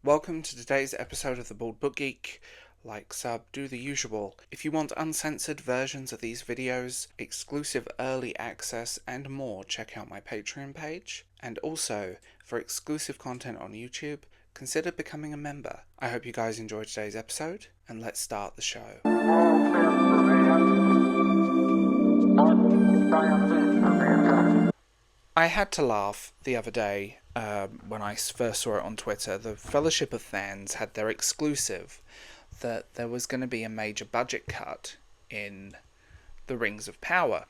Welcome to today's episode of The Bald Book Geek. Like, sub, do the usual. If you want uncensored versions of these videos, exclusive early access, and more, check out my Patreon page. And also, for exclusive content on YouTube, consider becoming a member. I hope you guys enjoyed today's episode, and let's start the show. I had to laugh the other day when I first saw it on Twitter. The Fellowship of Fans had their exclusive that there was going to be a major budget cut in the Rings of Power.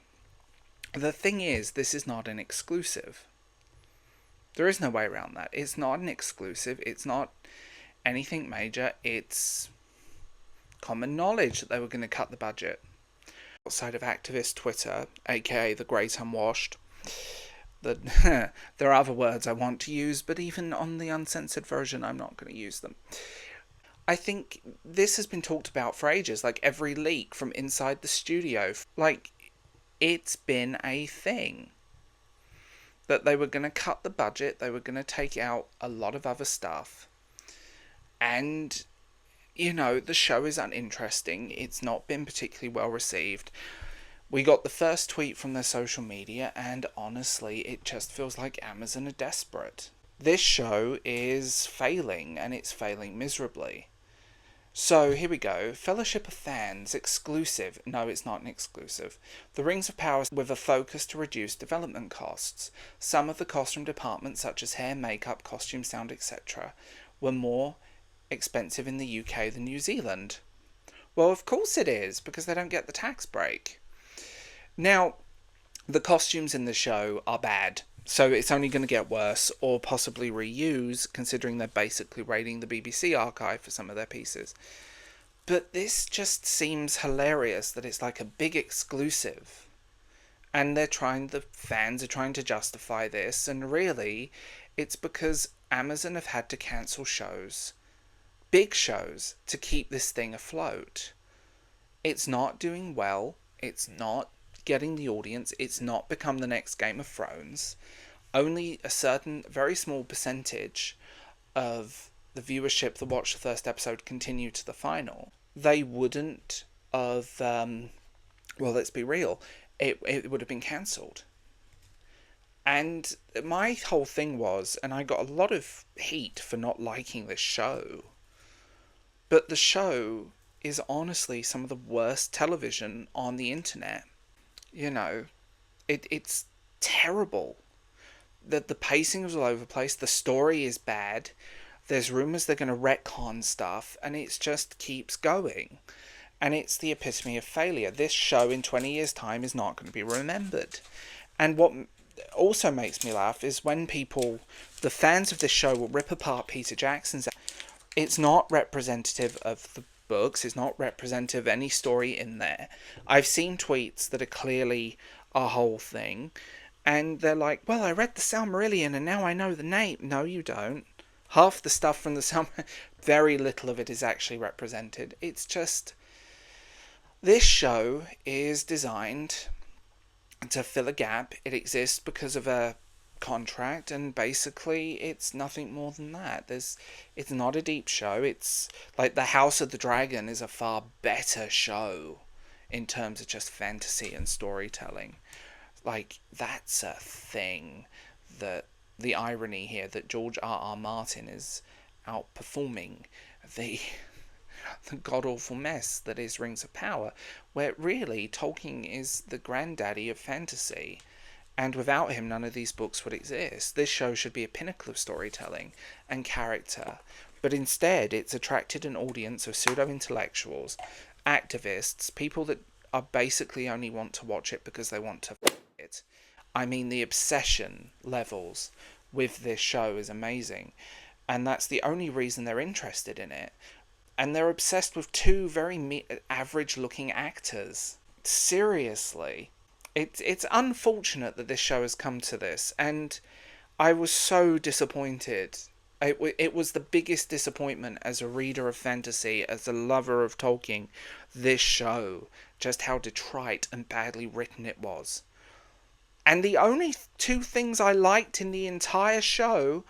The thing is, this is not an exclusive. There is no way around that. It's not an exclusive. It's not anything major. It's common knowledge that they were going to cut the budget. Outside of activist Twitter, aka the Great Unwashed, there are other words I want to use, but even on the uncensored version, I'm not going to use them. I think this has been talked about for ages, like every leak from inside the studio. Like, it's been a thing. That they were going to cut the budget, they were going to take out a lot of other stuff. And, you know, the show is uninteresting. It's not been particularly well received. We got the first tweet from their social media, and honestly, it just feels like Amazon are desperate. This show is failing, and it's failing miserably. So, here we go. Fellowship of Fans, exclusive. No, it's not an exclusive. The Rings of Power with a focus to reduce development costs. Some of the costume departments, such as hair, makeup, costume, sound, etc., were more expensive in the UK than New Zealand. Well, of course it is, because they don't get the tax break. Now, the costumes in the show are bad, so it's only going to get worse, or possibly reuse, considering they're basically raiding the BBC archive for some of their pieces. But this just seems hilarious that it's like a big exclusive. And the fans are trying to justify this, and really, it's because Amazon have had to cancel shows, big shows, to keep this thing afloat. It's not doing well, it's not getting the audience, it's not become the next Game of Thrones. Only a certain, very small percentage of the viewership that watched the first episode continue to the final. They wouldn't have, well, let's be real, it would have been cancelled. And my whole thing was, and I got a lot of heat for not liking this show, but the show is honestly some of the worst television on the internet. You know, it's terrible. The pacing is all over the place. The story is bad. There's rumours they're going to retcon stuff, and it just keeps going. And it's the epitome of failure. This show in 20 years' time is not going to be remembered. And what also makes me laugh is when the fans of this show will rip apart Peter Jackson's. It's not representative of the books, it's not representative of any story in there. I've seen tweets that are clearly a whole thing, and they're like, well, I read the Silmarillion and now I know the name. No, you don't. Half the stuff from the Silmarillion, very little of it is actually represented. It's just, this show is designed to fill a gap. It exists because of a contract, and basically it's nothing more than that. It's not a deep show. It's like the House of the Dragon is a far better show in terms of just fantasy and storytelling. Like, that's a thing, that the irony here that George R.R. Martin is outperforming the god-awful mess that is Rings of Power, where really Tolkien is the granddaddy of fantasy. And without him, none of these books would exist. This show should be a pinnacle of storytelling and character. But instead, it's attracted an audience of pseudo-intellectuals, activists, people that are basically only want to watch it because they want to it. I mean, the obsession levels with this show is amazing. And that's the only reason they're interested in it. And they're obsessed with two very average-looking actors. Seriously. It's unfortunate that this show has come to this, and I was so disappointed. It was the biggest disappointment as a reader of fantasy, as a lover of Tolkien, this show, just how detrite and badly written it was. And the only two things I liked in the entire show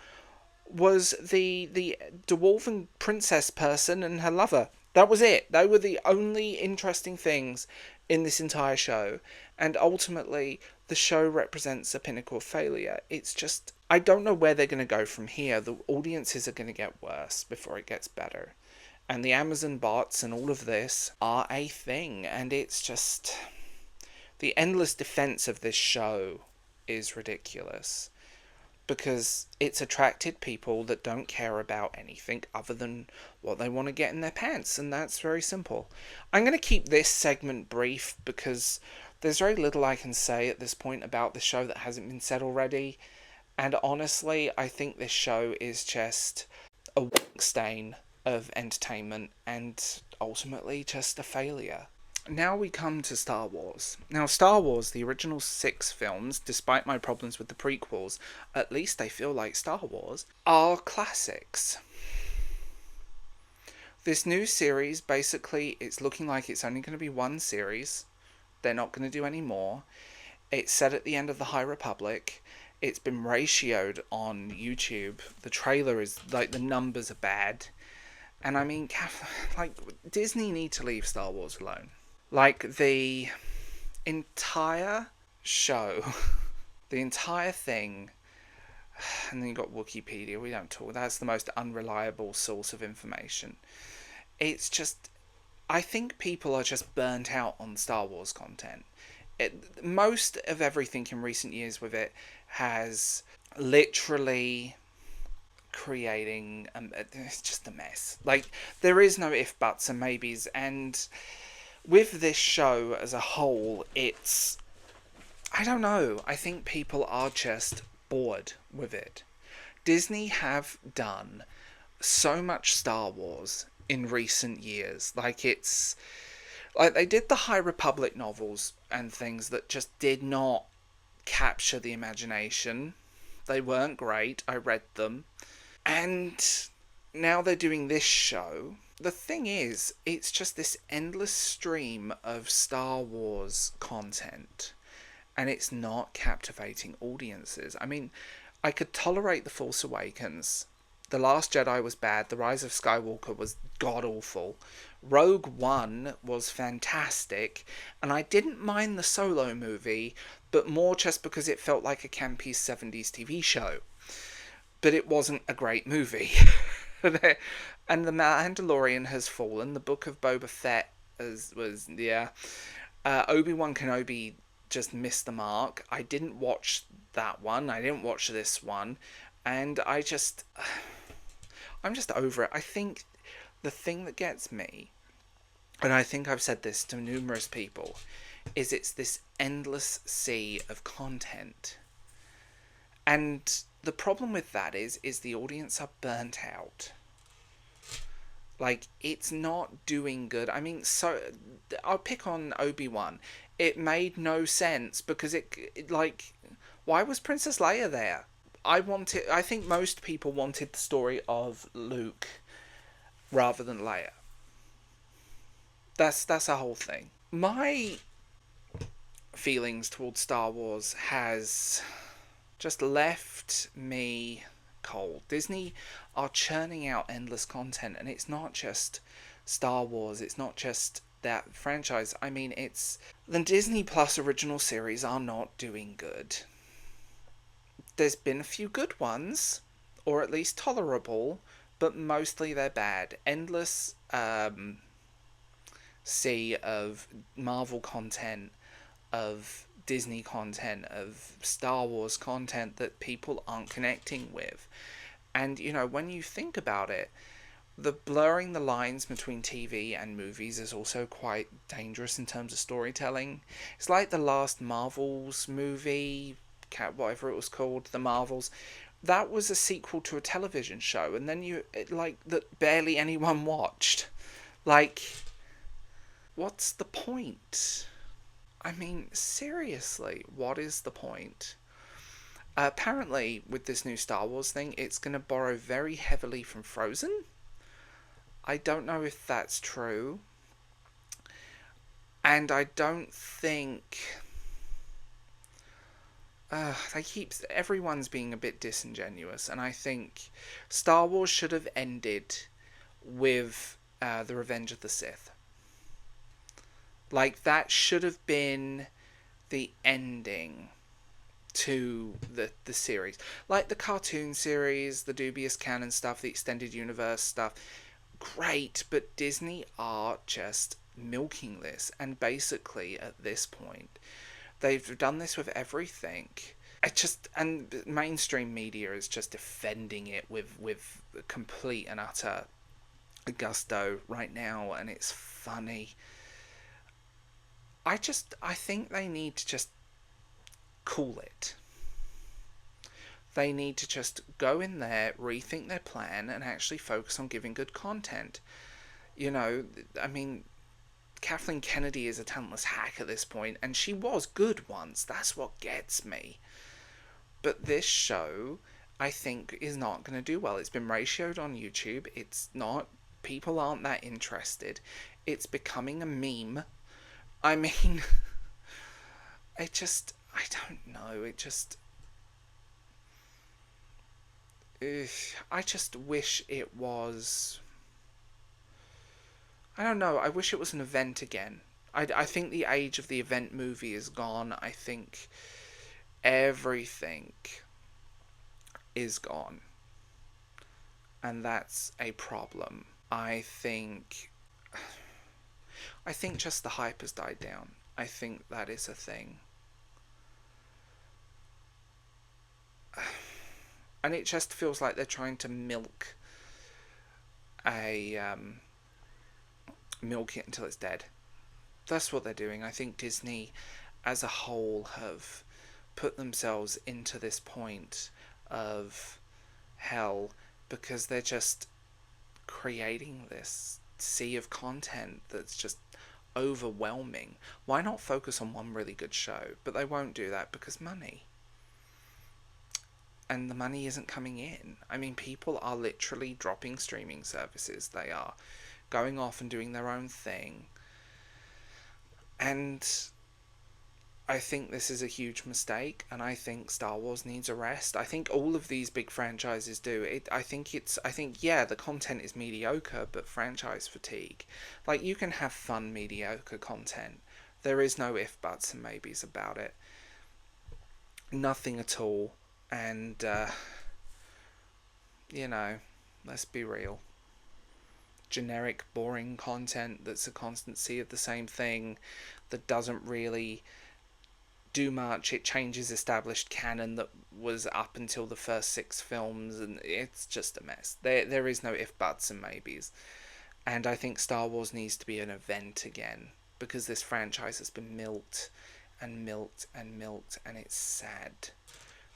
was the dwarven princess person and her lover. That was it. They were the only interesting things in this entire show. And ultimately, the show represents a pinnacle of failure. It's just, I don't know where they're going to go from here. The audiences are going to get worse before it gets better. And the Amazon bots and all of this are a thing. And it's just, the endless defense of this show is ridiculous, because it's attracted people that don't care about anything other than what they want to get in their pants, and that's very simple. I'm going to keep this segment brief because there's very little I can say at this point about the show that hasn't been said already, and honestly, I think this show is just a stain of entertainment and ultimately just a failure. Now we come to Star Wars. Now, Star Wars, the original 6 films, despite my problems with the prequels, at least they feel like Star Wars, are classics. This new series, basically, it's looking like it's only going to be one series. They're not going to do any more. It's set at the end of the High Republic. It's been ratioed on YouTube. The trailer is, like, the numbers are bad. And I mean, like, Disney need to leave Star Wars alone. Like, the entire show, the entire thing, and then you got Wikipedia, we don't talk, that's the most unreliable source of information. It's just, I think people are just burnt out on Star Wars content. Most of everything in recent years with it has literally creating, it's just a mess. Like, there is no if, buts, and maybes, and with this show as a whole, it's, I don't know, I think people are just bored with it. Disney have done so much Star Wars in recent years. Like, it's, like, they did the High Republic novels and things that just did not capture the imagination. They weren't great, I read them. And now they're doing this show. The thing is, it's just this endless stream of Star Wars content, and it's not captivating audiences. I mean, I could tolerate The Force Awakens. The Last Jedi was bad. The Rise of Skywalker was god-awful. Rogue One was fantastic, and I didn't mind the Solo movie, but more just because it felt like a campy 70s TV show. But it wasn't a great movie. And The Mandalorian has fallen. The Book of Boba Fett Obi-Wan Kenobi just missed the mark. I didn't watch that one. I didn't watch this one. And I'm just over it. I think the thing that gets me, and I think I've said this to numerous people, is it's this endless sea of content. And the problem with that is the audience are burnt out. Like, it's not doing good. I mean, so I'll pick on Obi-Wan. It made no sense because it like, why was Princess Leia there? I think most people wanted the story of Luke rather than Leia. That's a whole thing. My feelings towards Star Wars has just left me cold. Disney are churning out endless content, and it's not just Star Wars, it's not just that franchise. I mean, it's the Disney Plus original series are not doing good. There's been a few good ones, or at least tolerable, but mostly they're bad. Endless sea of Marvel content, of Disney content, of Star Wars content that people aren't connecting with. And, you know, when you think about it, the blurring the lines between TV and movies is also quite dangerous in terms of storytelling. It's like the last Marvels movie, whatever it was called, The Marvels. That was a sequel to a television show, and then that barely anyone watched. Like, what's the point? I mean, seriously, what is the point? Apparently, with this new Star Wars thing, it's going to borrow very heavily from Frozen. I don't know if that's true. And I don't think everyone's being a bit disingenuous, and I think Star Wars should have ended with the Revenge of the Sith. Like, that should have been the ending to the series. Like the cartoon series, the dubious canon stuff, the extended universe stuff, great, but Disney are just milking this, and basically at this point they've done this with everything. And mainstream media is just defending it with complete and utter gusto right now, and it's funny. I think they need to just cool it. They need to just go in there, rethink their plan, and actually focus on giving good content. You know, I mean, Kathleen Kennedy is a talentless hack at this point, and she was good once. That's what gets me. But this show, I think, is not going to do well. It's been ratioed on YouTube. It's not. People aren't that interested. It's becoming a meme. I mean, I don't know. I just wish it was. I don't know. I wish it was an event again. I think the age of the event movie is gone. I think everything is gone. And that's a problem. I think just the hype has died down. I think that is a thing. And it just feels like they're trying to milk it until it's dead. That's what they're doing. I think Disney as a whole have put themselves into this point of hell because they're just creating this sea of content that's just overwhelming. Why not focus on one really good show? But they won't do that because money. And the money isn't coming in. I mean, people are literally dropping streaming services. They are going off and doing their own thing. And I think this is a huge mistake, and I think Star Wars needs a rest. I think all of these big franchises do. I think yeah, the content is mediocre, but franchise fatigue. Like, you can have fun, mediocre content. There is no if, buts, and maybes about it. Nothing at all. And, let's be real. Generic, boring content that's a constant sea of the same thing, that doesn't really do much. It changes established canon that was up until the first 6 films, and it's just a mess. There is no if, buts, and maybes. And I think Star Wars needs to be an event again, because this franchise has been milked and milked and milked, and it's sad.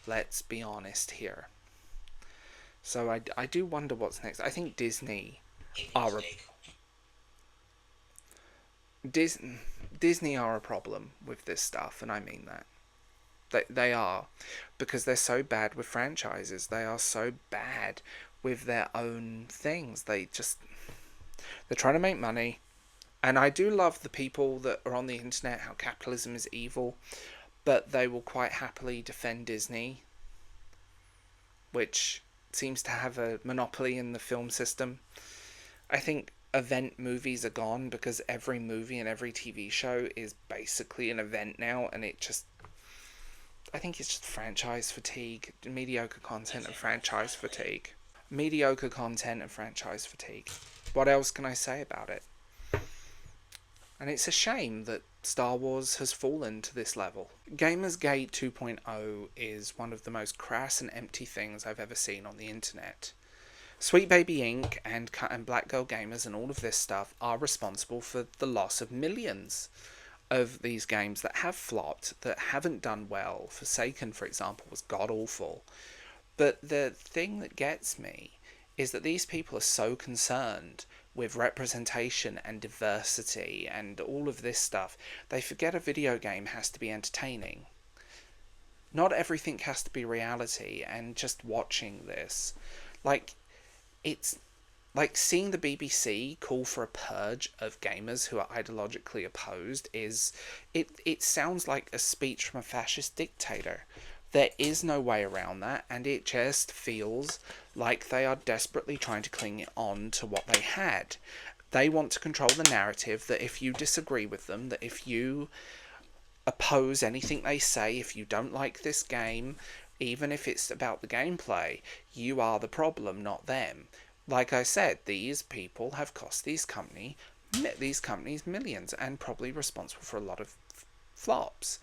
Let's be honest here. So I do wonder what's next. I think Disney are Disney are a problem with this stuff, and I mean that. They are, because they're so bad with franchises. They are so bad with their own things. They're trying to make money. And I do love the people that are on the internet, how capitalism is evil, but they will quite happily defend Disney, which seems to have a monopoly in the film system. I think event movies are gone because every movie and every TV show is basically an event now, and I think it's just franchise fatigue, mediocre content and franchise fatigue. Mediocre content and franchise fatigue. What else can I say about it? And it's a shame that Star Wars has fallen to this level. Gamersgate 2.0 is one of the most crass and empty things I've ever seen on the internet. Sweet Baby Inc. and Black Girl Gamers and all of this stuff are responsible for the loss of millions of these games that have flopped, that haven't done well. Forsaken, for example, was god-awful. But the thing that gets me is that these people are so concerned with representation and diversity and all of this stuff, they forget a video game has to be entertaining. Not everything has to be reality, and just watching this, it's like seeing the BBC call for a purge of gamers who are ideologically opposed it sounds like a speech from a fascist dictator. There is no way around that, and it just feels like they are desperately trying to cling on to what they had. They want to control the narrative that if you disagree with them, that if you oppose anything they say, if you don't like this game, even if it's about the gameplay, you are the problem, not them. Like I said, these people have cost these companies millions and probably responsible for a lot of flops.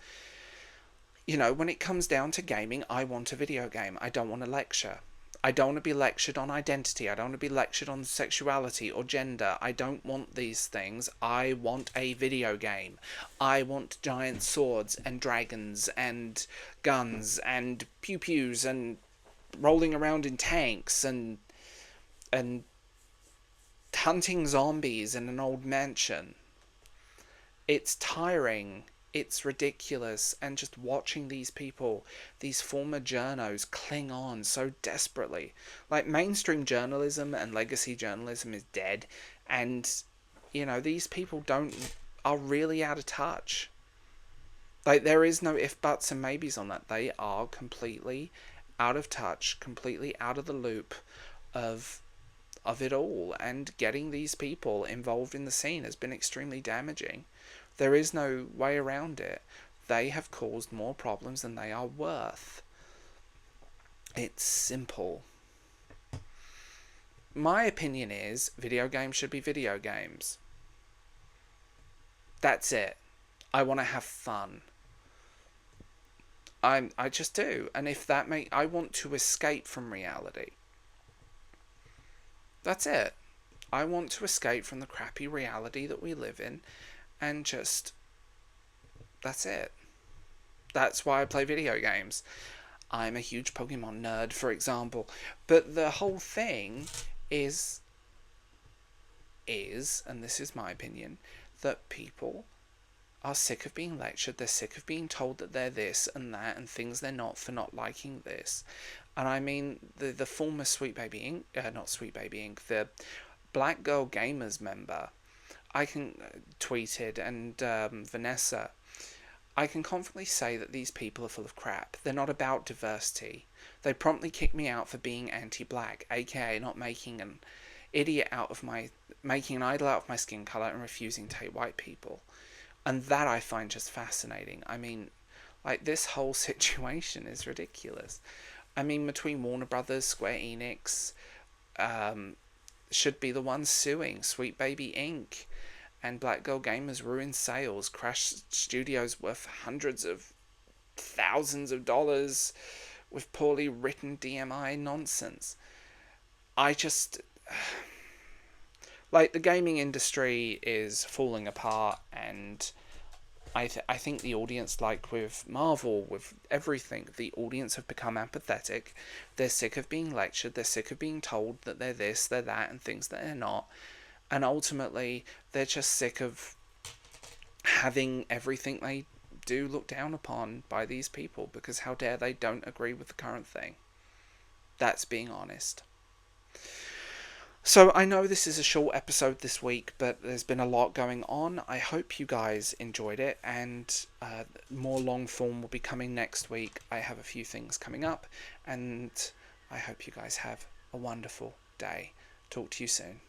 You know, when it comes down to gaming, I want a video game. I don't want a lecture. I don't want to be lectured on identity. I don't want to be lectured on sexuality or gender. I don't want these things. I want a video game. I want giant swords and dragons and guns and pew-pews and rolling around in tanks and hunting zombies in an old mansion. It's tiring. It's ridiculous, and just watching these people, these former journos, cling on so desperately. Like, mainstream journalism and legacy journalism is dead, and, you know, these people are really out of touch. Like, there is no if, buts, and maybes on that. They are completely out of touch, completely out of the loop of it all, and getting these people involved in the scene has been extremely damaging. There is no way around it. They have caused more problems than they are worth. It's simple. My opinion is video games should be video games. That's it. I want to have fun. I just do. And if that I want to escape from reality. That's it. I want to escape from the crappy reality that we live in. And just, that's it. That's why I play video games. I'm a huge Pokemon nerd, for example. But the whole thing is, and this is my opinion, that people are sick of being lectured. They're sick of being told that they're this and that and things they're not for not liking this. And I mean, the former Sweet Baby Inc., not Sweet Baby Inc., the Black Girl Gamers member, I can tweeted, and Vanessa, I can confidently say that these people are full of crap. They're not about diversity. They promptly kicked me out for being anti-black, aka not making an idol out of my skin colour and refusing to hate white people. And that I find just fascinating. I mean, like, this whole situation is ridiculous. I mean, between Warner Brothers, Square Enix, should be the ones suing Sweet Baby Inc., and Black Girl Gamers ruined sales, crashed studios worth hundreds of thousands of dollars with poorly written DMI nonsense. I just, like, the gaming industry is falling apart, and I think the audience, like with Marvel, with everything, the audience have become apathetic. They're sick of being lectured. They're sick of being told that they're this, they're that, and things that they're not. And ultimately, they're just sick of having everything they do looked down upon by these people, because how dare they don't agree with the current thing. That's being honest. So I know this is a short episode this week, but there's been a lot going on. I hope you guys enjoyed it, and more long form will be coming next week. I have a few things coming up, and I hope you guys have a wonderful day. Talk to you soon.